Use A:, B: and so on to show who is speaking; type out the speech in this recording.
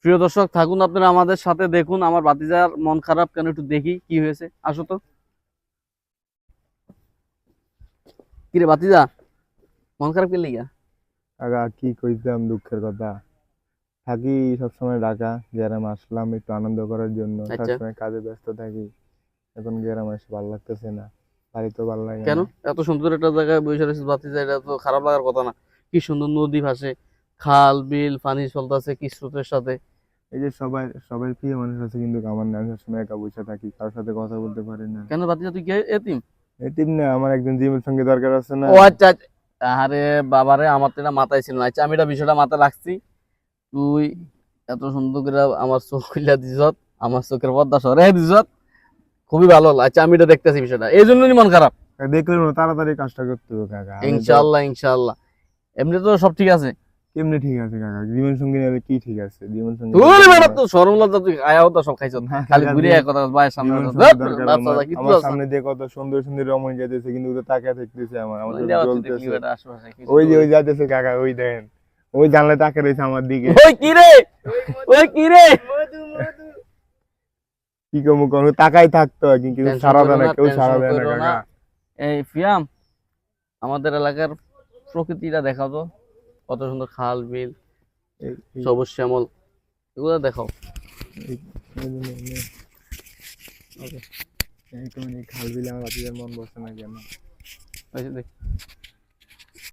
A: প্রিয় দর্শক থাকুন আপনারা আমাদের সাথে, দেখুন আমার ভাতিজার মন খারাপ কেন, একটু দেখি কি হয়েছে। আসো তো। কিরে ভাতিজা, মন খারাপ কে লিগা?
B: আগা কি কইতাম, দুঃখের কথা। থাকি সবসময় ঢাকা, গ্রামে আসলাম একটু আনন্দ করার জন্য,
A: আচ্ছা,
B: সবসময় কাজে ব্যস্ত থাকি। এখন গ্রামে এসে ভালো লাগতেছে না, বাড়িতেও ভালো লাগে
A: কেন?
B: না।
A: এত সুন্দর একটা জায়গায় বসে রয়েছিস ভাতিজা, এটা তো খারাপ লাগার কথা না। কি সুন্দর নদী ভাসে, খাল বিল পানি চলতেছে কি স্রোতের সাথে।
B: এই যে সবাই সবাই প্রিয় মানুষ আছে, কিন্তু আমার না, আমি সবসময় একা বসে থাকি, কারোর সাথে কথা বলতে পারি না।
A: কেন ভাতিজা, তুই কে এতিম?
B: এটিম না, আমার একজন জীবন সঙ্গী দরকার আছে না।
A: ও আচ্ছা আচ্ছা। আরে বাবারে, আমার তো এটা মাথায় ছিল না। আচ্ছা, আমি এটা বিষয়টা মাথায় রাখছি। তুই এত সুন্দর করে আমার চোখ খুলে দিছত, আমার চোখের পর্দা সরাই দিছত, খুবই ভালো হলো। আচ্ছা, আমি এটা দেখতেছি বিষয়টা, এই জন্যই মন খারাপ।
B: দেখলে না, তাড়াতাড়ি কাজটা করতে হবে কাকা, আমি তো।
A: ইনশাআল্লাহ ইনশাআল্লাহ, এমনি তো সব ঠিক আছে।
B: কেমনে ঠিক আছে কাকা, জীবন সঙ্গী নিলে কি ঠিক আছে, জীবন সঙ্গী
A: তুই
B: দরকার
A: বেটা
B: আমার।
A: তো শরম লজ্জা, তুই আয়াও তো সব খাইছ,
B: না
A: খালি
B: কাকা,
A: ঘুরে এক কথা ভাইয়ের সামনে
B: জীবন
A: আসো।
B: সঙ্গী
A: ধ্যাৎ,
B: দরকার
A: বাচ্চা
B: আমার।
A: দা কিছু
B: আমার
A: আছে না।
B: সামনে দিয়ে কত সুন্দর সুন্দর রমণী যাইতেছে, কিন্তু ও তো তাকিয়ে থাকতেছে, আমার
A: ওই
B: তো
A: দেওয়া তুই দেখলি
B: জ্বলতেছে।
A: বেটা আশেপাশে কিছু
B: ওই
A: তো
B: যে
A: ওই।
B: ওই যাইতেছে কাকা, ওই দেখেন, ওই জানলে তাকিয়ে রয়েছে আমার দিকে।
A: ওই কি রে, ওই কি রে।
B: কি কমু কোনো তাকাই থাকতো, কিন্তু
A: টেনশন
B: সারা
A: করো
B: দেয় না,
A: না,
B: কেউ সারা
A: টেনশন
B: দেয় না
A: করো না।
B: কাকা।
A: এই ফিয়াম, আমাদের এলাকার প্রকৃতিটা দেখাও তো, কত সুন্দর খাল বিল,
B: এই- এই-
A: সবুজ শ্যামল, এগুলো দেখাও।
B: এই- এই- এই তুমি খাল বিলে আমার বাতিজার মন বসে না কেন?
A: এই যে দেখ।